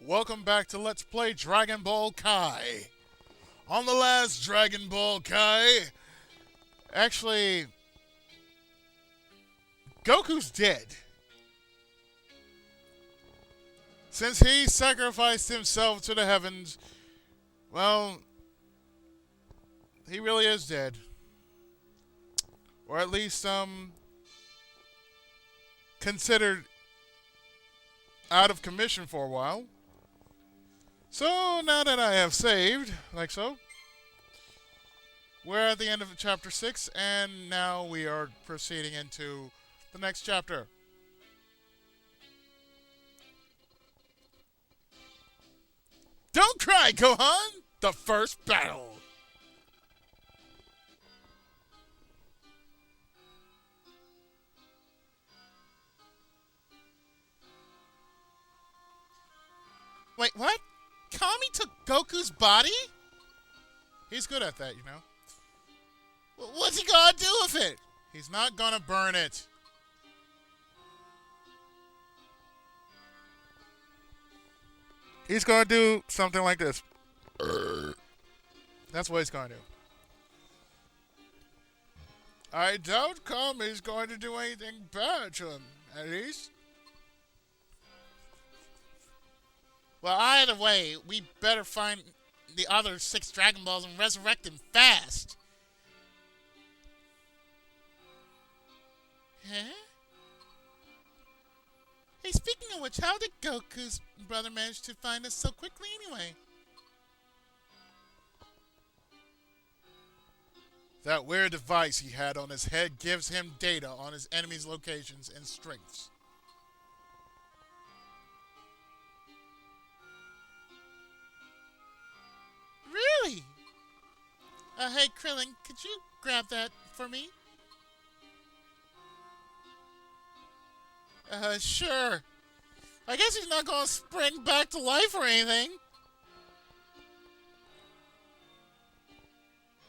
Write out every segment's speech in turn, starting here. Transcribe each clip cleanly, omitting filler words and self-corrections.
Welcome back to Let's Play Dragon Ball Kai. On the last Dragon Ball Kai, actually, Goku's dead. Since he sacrificed himself to the heavens, well, he really is dead. Or at least, considered out of commission for a while. So, now that I have saved, like so, we're at the end of chapter 6, and now we are proceeding into the next chapter. Don't cry, Gohan! The first battle! Wait, what? Kami took Goku's body? He's good at that, you know. What's he gonna do with it? He's not gonna burn it. He's gonna do something like this. That's what he's gonna do. I doubt Kami's going to do anything bad to him, at least. Well, either way, we better find the other 6 Dragon Balls and resurrect him fast. Huh? Hey, speaking of which, how did Goku's brother manage to find us so quickly anyway? That weird device he had on his head gives him data on his enemy's locations and strengths. Really? Hey, Krillin, could you grab that for me? Sure. I guess he's not gonna spring back to life or anything.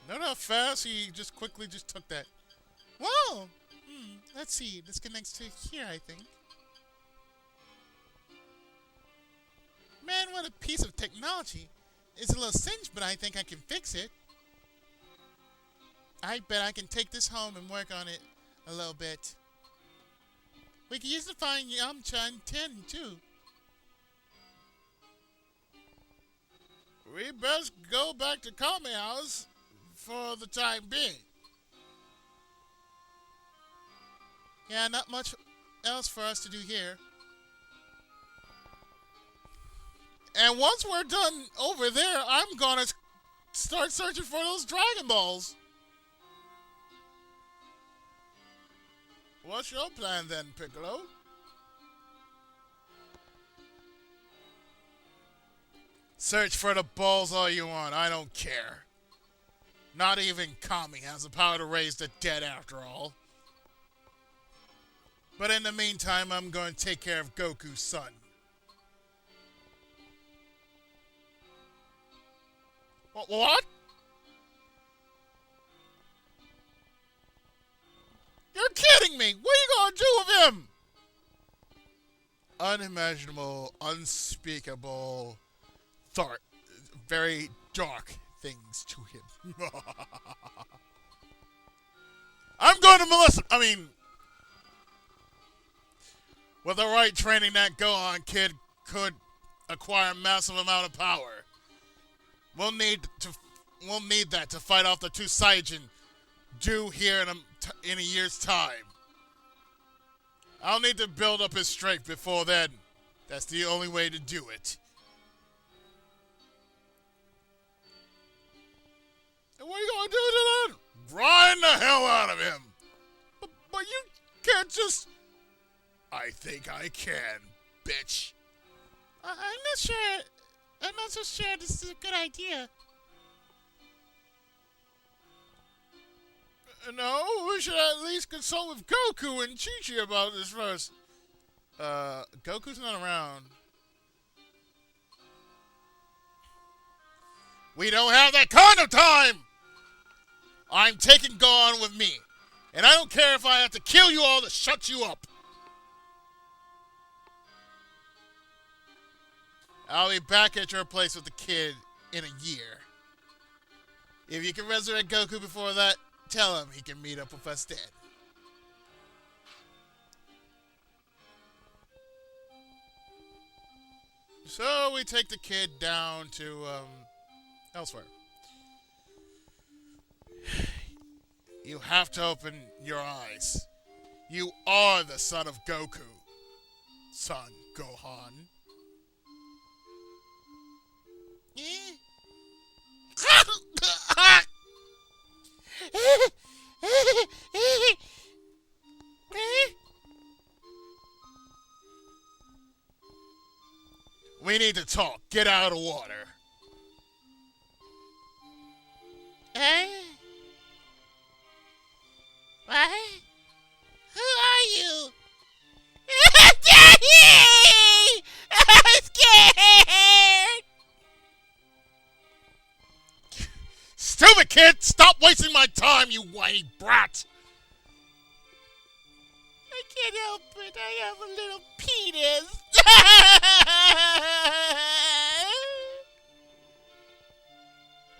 Not how fast he just quickly just took that. Whoa! Let's see. This connects to here, I think. Man, what a piece of technology. It's a little singed, but I think I can fix it. I bet I can take this home and work on it a little bit. We can use to find Yamcha and Ten, too. We best go back to Kami House for the time being. Yeah, not much else for us to do here. And once we're done over there, I'm gonna start searching for those Dragon Balls. What's your plan then, Piccolo? Search for the balls all you want, I don't care. Not even Kami has the power to raise the dead after all. But in the meantime, I'm going to take care of Goku's son. What? You're kidding me! What are you gonna do with him? Unimaginable, unspeakable, very dark things to him. I'm going to molest him! With the right training, that Gohan kid could acquire a massive amount of power. We'll need that to fight off the 2 Saiyajin due here in a year's time. I'll need to build up his strength before then. That's the only way to do it. And what are you gonna do to that? Grind the hell out of him. But you can't just... I think I can, bitch. I'm not sure. I'm not so sure this is a good idea. No, we should at least consult with Goku and Chi-Chi about this first. Goku's not around. We don't have that kind of time! I'm taking Gohan with me. And I don't care if I have to kill you all to shut you up. I'll be back at your place with the kid in a year. If you can resurrect Goku before that, tell him he can meet up with us then. So we take the kid down to elsewhere. You have to open your eyes. You are the son of Goku, son Gohan. We need to talk. Get out of the water. What? Who are you? Daddy! I'm scared! Stupid kid! Stop wasting my time, you whiny brat! I can't help it. I have a little penis.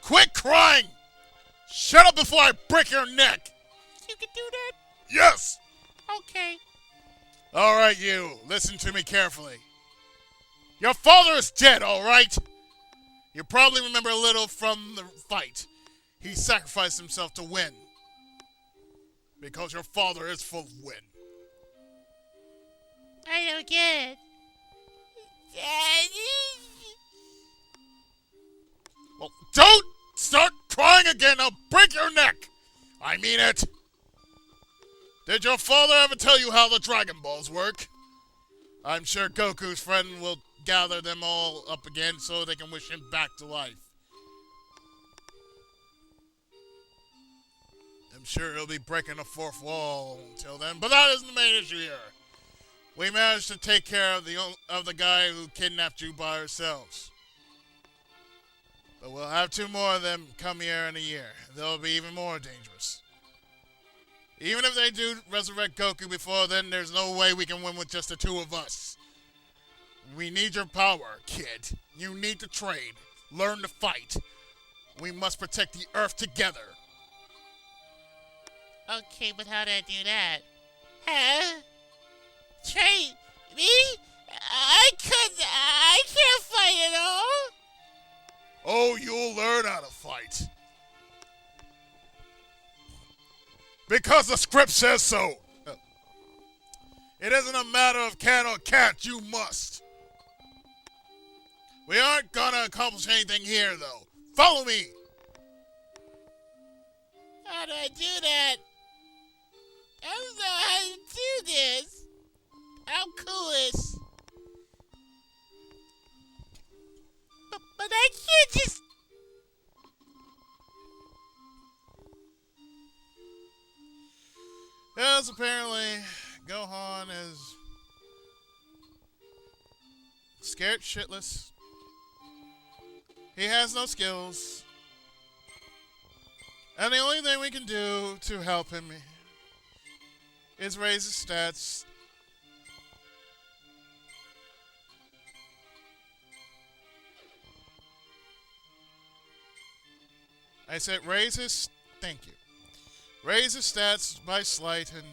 Quit crying! Shut up before I break your neck! You can do that? Yes! Okay. Alright, you. Listen to me carefully. Your father is dead, alright? You probably remember a little from the fight. He sacrificed himself to win. Because your father is full of win. I don't get it. Daddy? Well, don't start crying again. I'll break your neck. I mean it. Did your father ever tell you how the Dragon Balls work? I'm sure Goku's friend will gather them all up again so they can wish him back to life. I'm sure he'll be breaking the fourth wall until then, but that isn't the main issue here. We managed to take care of the guy who kidnapped you by ourselves. But we'll have two more of them come here in a year. They'll be even more dangerous. Even if they do resurrect Goku before then, there's no way we can win with just the two of us. We need your power, kid. You need to train. Learn to fight. We must protect the Earth together. Okay, but how do I do that? Huh? Train me? I can't fight at all. Oh, you'll learn how to fight. Because the script says so. It isn't a matter of can or can't, you must. We aren't gonna accomplish anything here, though. Follow me. How do I do that? I don't know how to do this. How cool is? But I can't just... Yes, apparently, Gohan is scared shitless. He has no skills. And the only thing we can do to help him is raise his stats. I said raise his... Thank you. Raise his stats by slight and...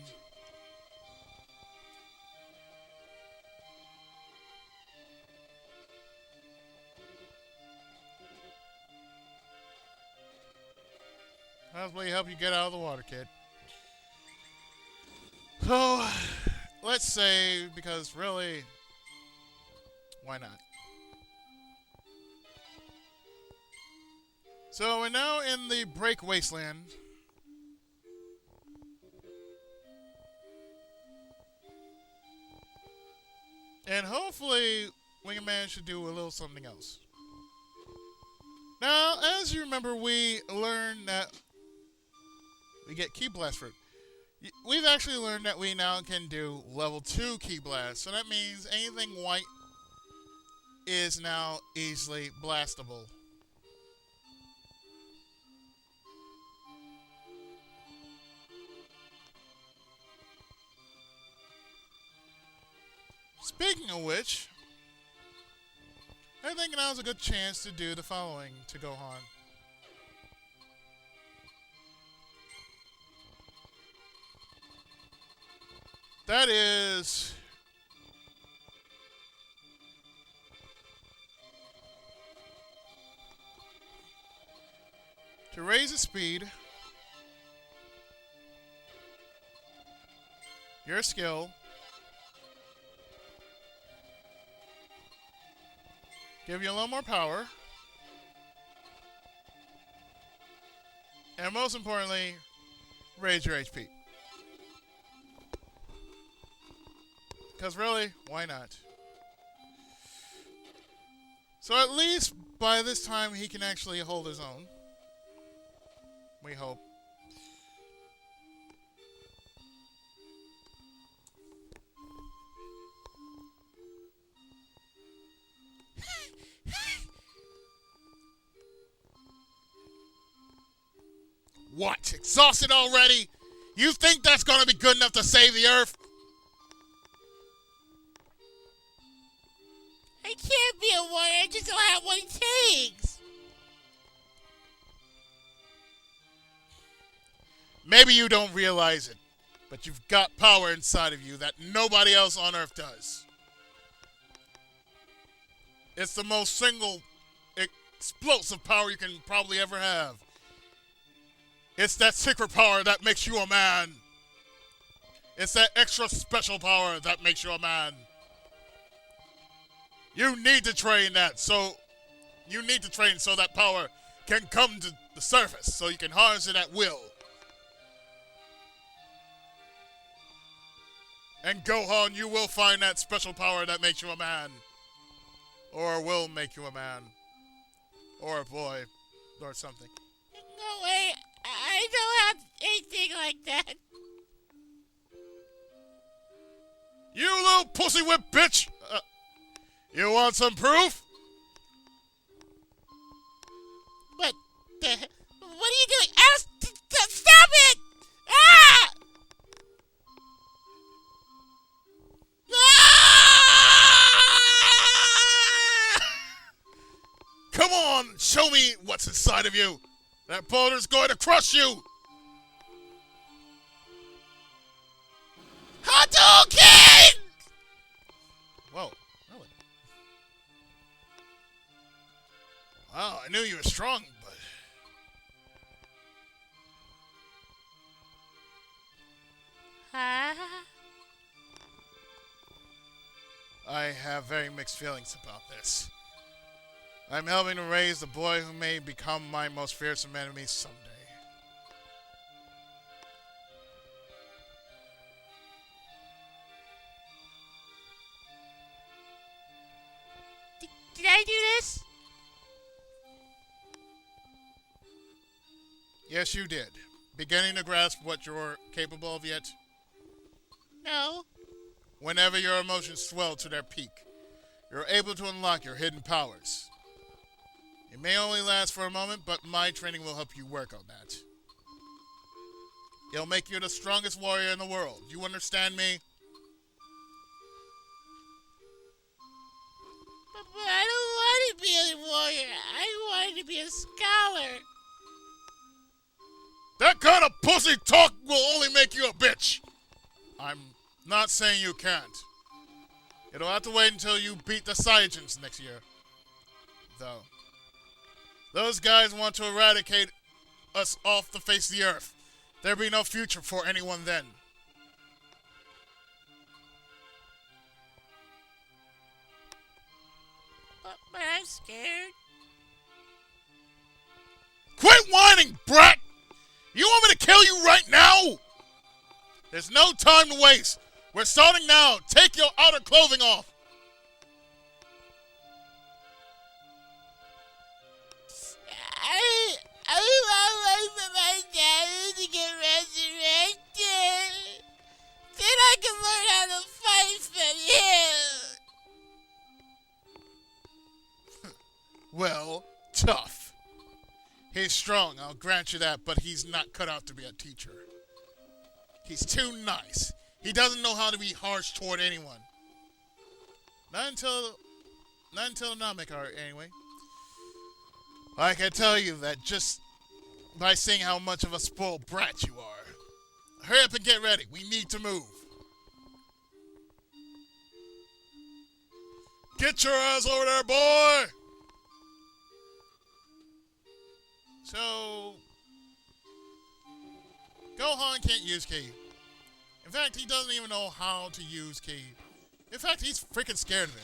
Possibly help you get out of the water, kid. So, let's say, because really, why not? So we're now in the Break Wasteland. And hopefully we can manage to do a little something else. Now, as you remember, we learned that we get Ki Blast Fruit. We've actually learned that we now can do level 2 Ki Blast. So that means anything white is now easily blastable. Speaking of which, I think now's a good chance to do the following to Gohan. That is... to raise his speed, your skill, give you a little more power, and most importantly, raise your HP. Because really, why not? So at least by this time he can actually hold his own. We hope. What? Exhausted already? You think that's gonna be good enough to save the Earth? I can't be a warrior. I just don't have what it takes. Maybe you don't realize it, but you've got power inside of you that nobody else on Earth does. It's the most single explosive power you can probably ever have. It's that secret power that makes you a man. It's that extra special power that makes you a man. You need to train that, so that power can come to the surface, so you can harness it at will. And Gohan, you will find that special power that makes you a man. Or will make you a man. Or a boy. Or something. No way. I don't have anything like that. You little pussy whip bitch! You want some proof? But, what are you doing? Stop it! Ah! Come on, show me what's inside of you. That boulder's going to crush you. Hadouken! Whoa, really? Wow, I knew you were strong, but... Huh? I have very mixed feelings about this. I'm helping to raise the boy who may become my most fearsome enemy someday. Did I do this? Yes, you did. Beginning to grasp what you're capable of yet? No. Whenever your emotions swell to their peak, you're able to unlock your hidden powers. It may only last for a moment, but my training will help you work on that. It'll make you the strongest warrior in the world. You understand me? But I don't want to be a warrior. I want to be a scholar. That kind of pussy talk will only make you a bitch. I'm not saying you can't. It'll have to wait until you beat the Saiyajins next year. Though. Those guys want to eradicate us off the face of the earth. There'll be no future for anyone then. But I'm scared. Quit whining, brat! You want me to kill you right now? There's no time to waste. We're starting now. Take your outer clothing off. I want for my dad to get resurrected. Then I can learn how to fight from him. Well, tough. He's strong, I'll grant you that, but he's not cut out to be a teacher. He's too nice. He doesn't know how to be harsh toward anyone. Not until the Namek art, anyway. I can tell you that just by seeing how much of a spoiled brat you are. Hurry up and get ready. We need to move. Get your ass over there, boy! So, Gohan can't use Ki. In fact, he doesn't even know how to use Ki. In fact, he's freaking scared of it.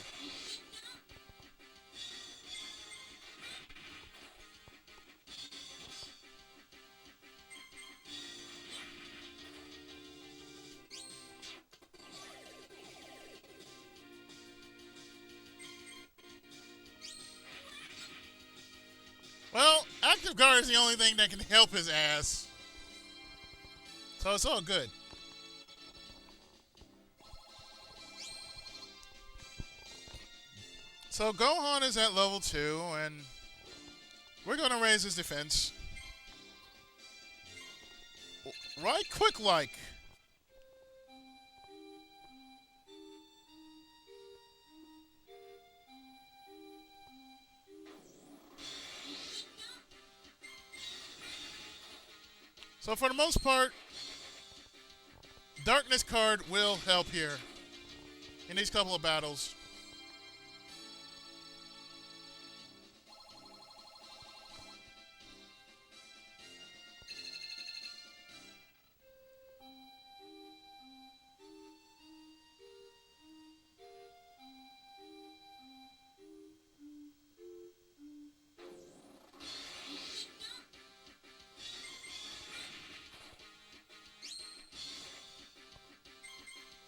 Well, Active Guard is the only thing that can help his ass. So it's all good. So Gohan is at level 2, and we're going to raise his defense. Right quick like. So for the most part, Darkness card will help here in these couple of battles.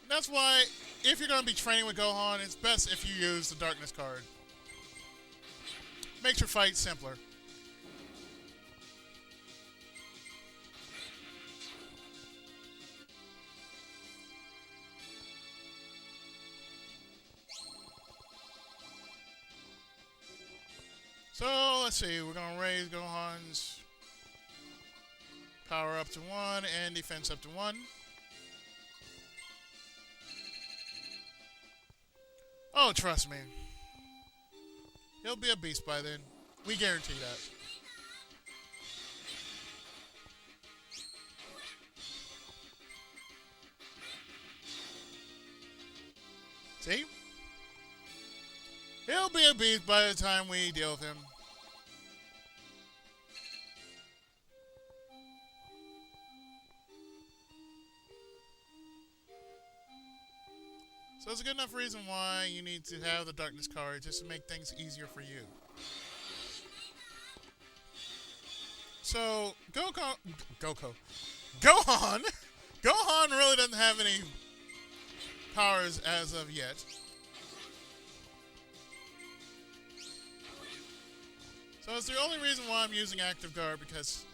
That's why, if you're going to be training with Gohan, it's best if you use the Darkness card. Makes your fight simpler. So, let's see. We're going to raise Gohan's power up to 1 and defense up to 1. Oh, trust me. He'll be a beast by then. We guarantee that. See? He'll be a beast by the time we deal with him. So it's a good enough reason why you need to have the Darkness card, just to make things easier for you. So, Gohan really doesn't have any powers as of yet. So it's the only reason why I'm using Active Guard, because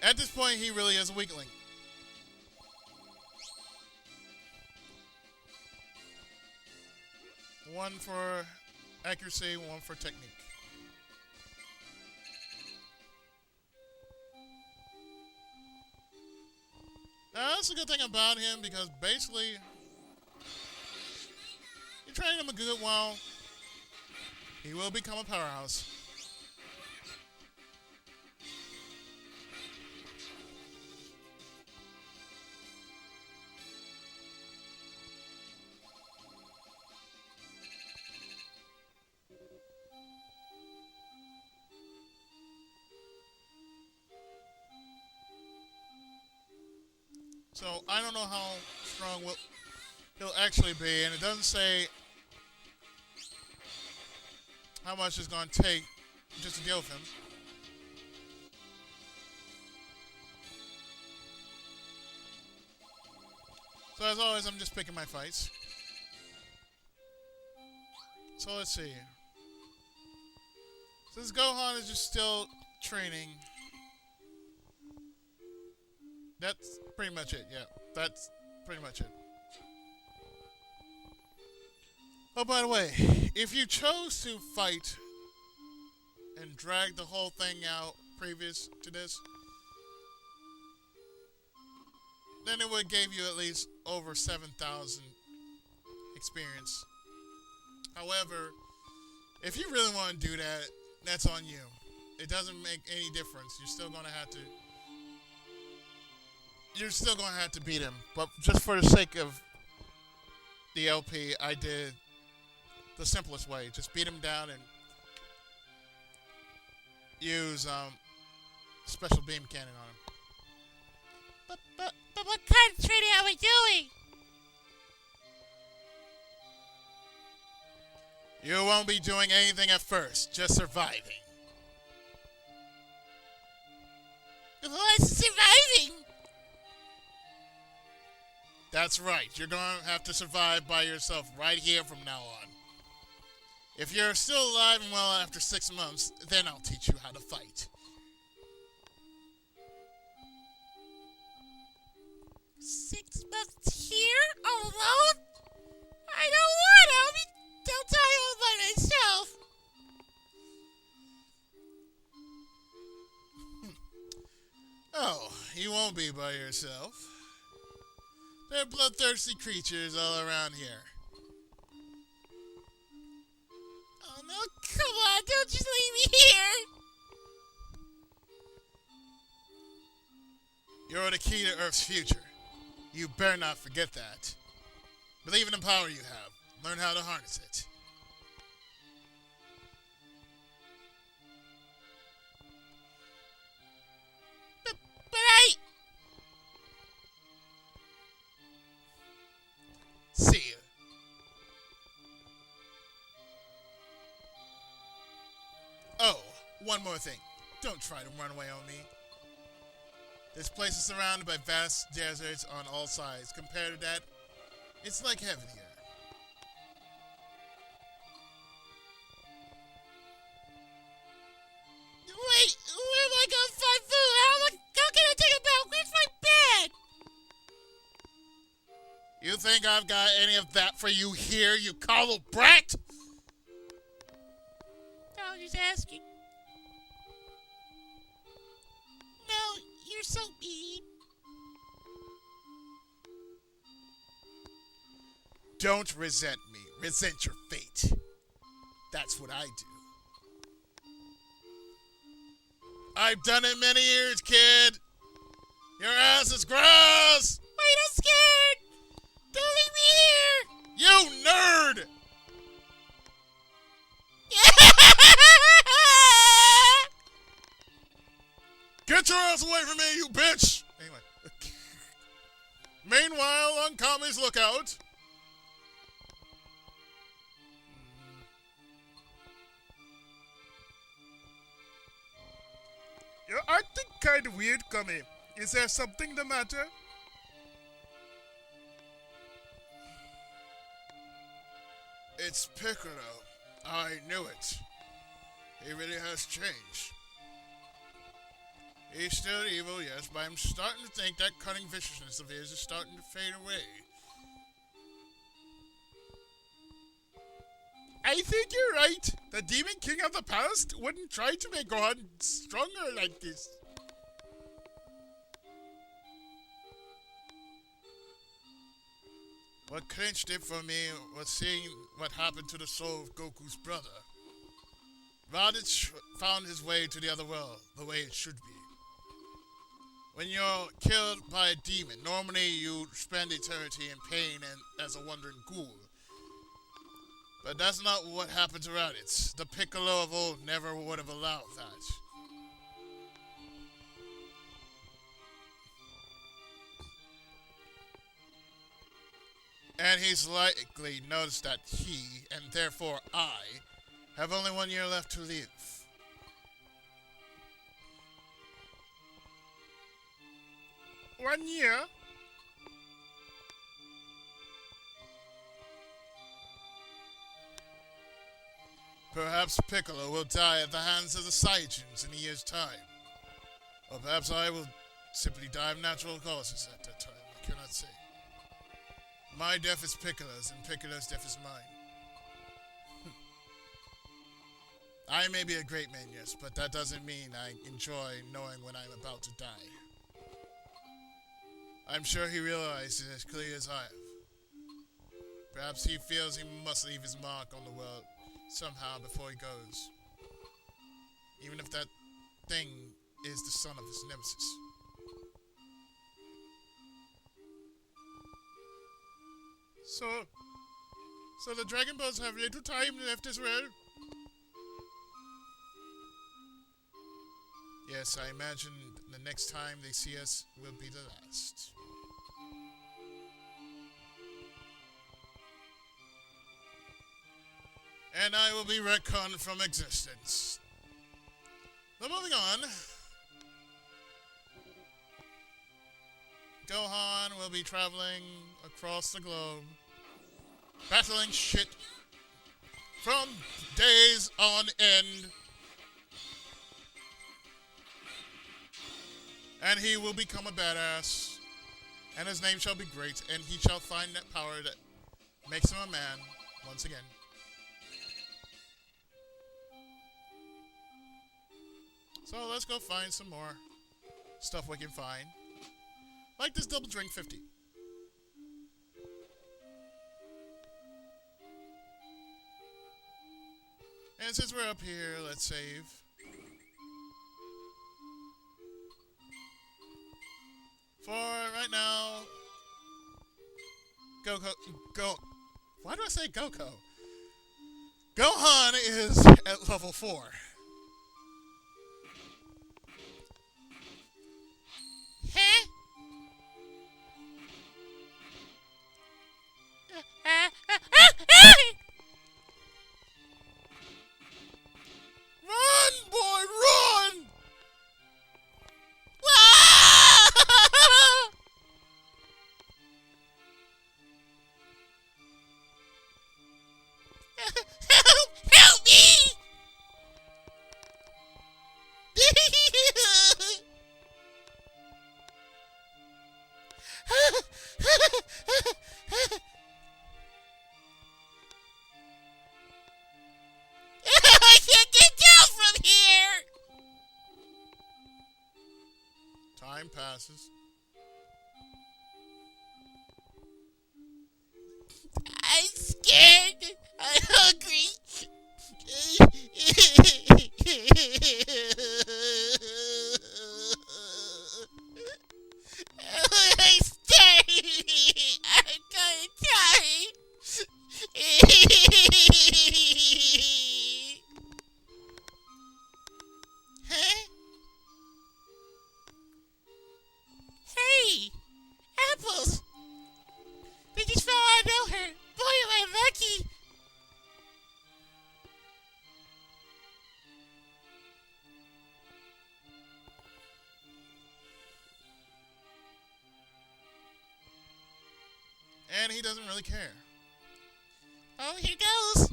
at this point he really is a weakling. One for accuracy, one for technique. Now, that's a good thing about him, because basically, you train him a good while, he will become a powerhouse. So I don't know how strong he'll actually be, and it doesn't say how much it's going to take just to deal with him. So as always, I'm just picking my fights. So let's see. Since Gohan is just still training, that's pretty much it, yeah. That's pretty much it. Oh, by the way, if you chose to fight and drag the whole thing out previous to this, then it would give you at least over 7,000 experience. However, If you really want to do that, that's on you. It doesn't make any difference. You're still gonna have to beat him. But just for the sake of the LP, I did the simplest way. Just beat him down and use special beam cannon on him. But what kind of training are we doing? You won't be doing anything at first, just surviving. What's surviving? That's right. You're going to have to survive by yourself right here from now on. If you're still alive and well after 6 months, then I'll teach you how to fight. 6 months here alone? I don't want to. I'll die all by myself. Oh, you won't be by yourself. There are bloodthirsty creatures all around here. Oh no, come on, don't just leave me here. You're the key to Earth's future. You better not forget that. Believe in the power you have. Learn how to harness it. But I... See ya. Oh, one more thing. Don't try to run away on me. This place is surrounded by vast deserts on all sides. Compared to that, it's like heaven here. Wait, where am I gonna find food? How can I take a bath? Where's my bed? You think I've got any of that for you here, you coddled brat? No, I'm just asking. No, you're so mean. Don't resent me. Resent your fate. That's what I do. I've done it many years, kid. Your ass is grass. Wait, I'm scared. Don't leave me here. You nerd. Get your ass away from me, you bitch. Anyway. Meanwhile, on Kami's lookout. You're acting kind of weird, Kami. Is there something the matter? It's Piccolo. I knew it. He really has changed. He's still evil, yes, but I'm starting to think that cunning viciousness of his is starting to fade away. I think you're right. The Demon King of the past wouldn't try to make Gohan stronger like this. What clinched it for me was seeing what happened to the soul of Goku's brother. Raditz found his way to the other world, the way it should be. When you're killed by a demon, normally you spend eternity in pain and as a wandering ghoul. But that's not what happened to Raditz. The Piccolo of old never would have allowed that. And he's likely noticed that he, and therefore I, have only 1 year left to live. One year? Perhaps Piccolo will die at the hands of the Saiyajins in a year's time. Or perhaps I will simply die of natural causes at that time. I cannot say. My death is Piccolo's, and Piccolo's death is mine. I may be a great man, yes, but that doesn't mean I enjoy knowing when I'm about to die. I'm sure he realizes it as clearly as I have. Perhaps he feels he must leave his mark on the world, somehow before he goes. Even if that thing is the son of his nemesis. So the Dragon Balls have little time left as well? Yes, I imagine the next time they see us will be the last. And I will be retconned from existence. But moving on. Gohan will be traveling across the globe, battling shit from days on end. And he will become a badass. And his name shall be great. And he shall find that power that makes him a man once again. So let's go find some more stuff we can find. Like this double drink 50. And since we're up here, let's save. For right now, why do I say Goku? Gohan is at level 4. Huh? Run, boy, run! Help me! I can't get down from here! Time passes. I'm scared. I'm hungry. I'm starving. I'm gonna die. Huh? Hey, apples. They just fell out of nowhere. Boy, am I lucky. And he doesn't really care. Oh, here goes.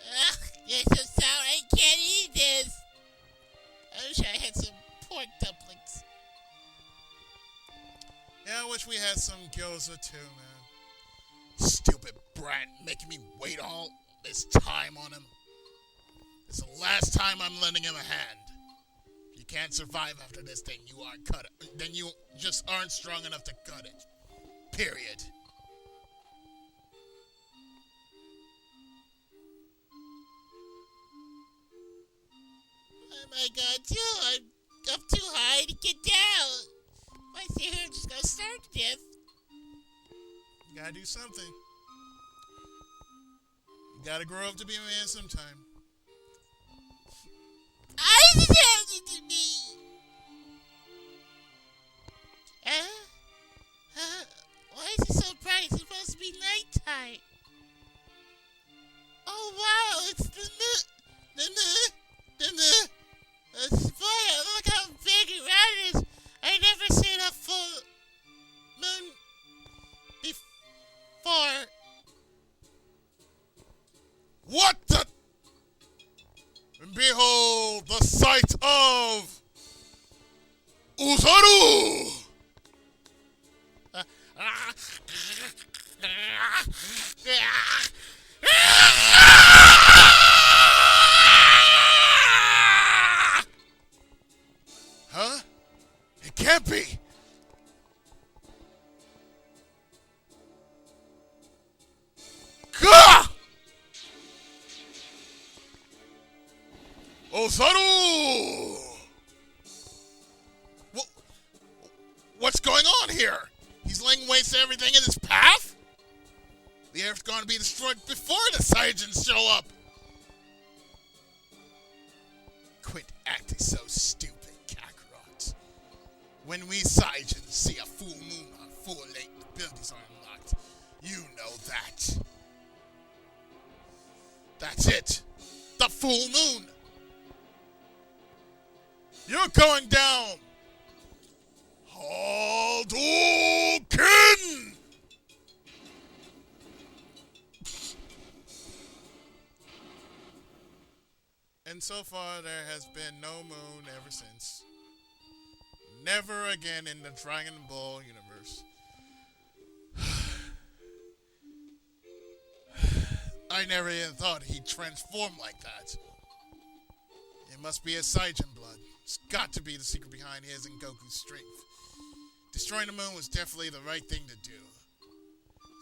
Ugh, it's so sour. I can't eat this. I wish I had some pork dumplings. Yeah, I wish we had some gyoza too, man. Stupid brat, making me wait all this time on him. It's the last time I'm lending him a hand. If you can't survive after this thing, you aren't cut it. Then you just aren't strong enough to cut it. Period. Oh my god, too. I'm up too high to get down. If I stay here, I'm just gonna starve to death. You gotta do something. You gotta grow up to be a man sometime. I just happened to me. Why is it so bright? It's supposed to be nighttime. Oh wow, it's the boy, look how big and round it is. I never seen a full moon before. What the? And behold, the sight of Uzaru! Huh? It can't be! Osaru! What's going on here? He's laying waste to everything in his path? The Earth's going to be destroyed before the Saiyajins show up. Quit acting so stupid, Kakarot. When we Saiyajins see a full moon on full lake, the abilities are unlocked. You know that. That's it. The full moon. You're going down. Hadouken! And so far, there has been no moon ever since. Never again in the Dragon Ball universe. I never even thought he'd transform like that. It must be his Saiyajin blood. It's got to be the secret behind his and Goku's strength. Destroying the moon was definitely the right thing to do.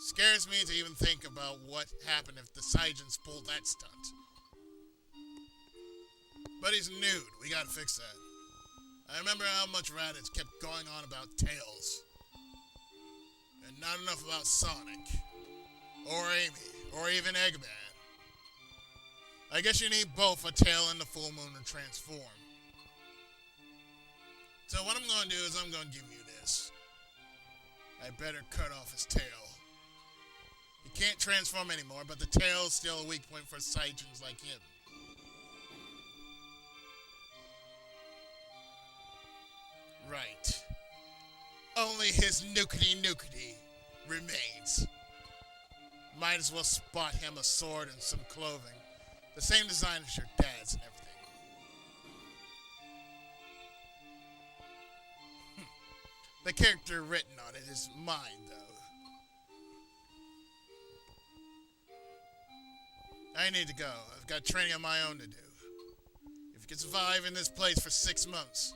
Scares me to even think about what happened if the Saiyajins pulled that stunt. But he's nude. We gotta fix that. I remember how much Raditz kept going on about Tails. And not enough about Sonic. Or Amy. Or even Eggman. I guess you need both a tail and the full moon to transform. So what I'm going to do is I'm going to give you this. I better cut off his tail. He can't transform anymore, but the tail is still a weak point for Saiyajins like him. Right. Only his nukety remains. Might as well spot him a sword and some clothing. The same design as your dad's and everything. The character written on it is mine, though. I need to go. I've got training of my own to do. If you can survive in this place for 6 months,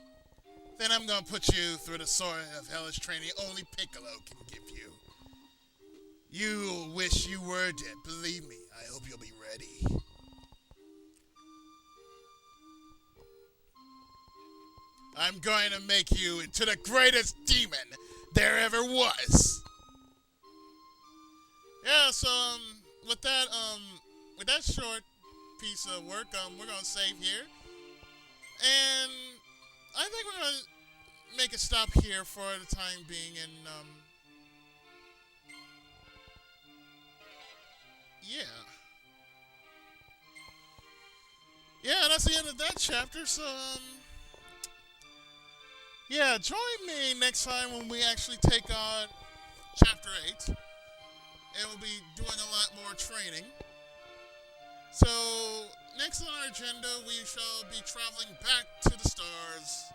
then I'm going to put you through the sort of hellish training only Piccolo can give you. You'll wish you were dead. Believe me, I hope you'll be ready. I'm going to make you into the greatest demon there ever was. Yeah, so with that short piece of work, we're gonna save here, and I think we're gonna make a stop here for the time being, and yeah, that's the end of that chapter. So yeah, join me next time when we actually take on Chapter 8. And we'll be doing a lot more training. So, next on our agenda, we shall be traveling back to the stars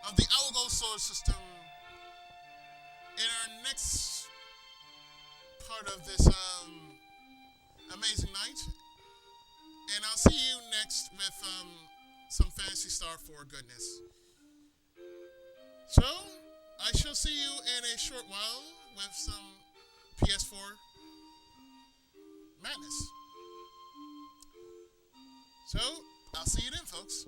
of the Algo Solar System in our next part of this amazing night. And I'll see you next with some Phantasy Star 4 goodness. So, I shall see you in a short while with some PS4 madness. So, I'll see you then, folks.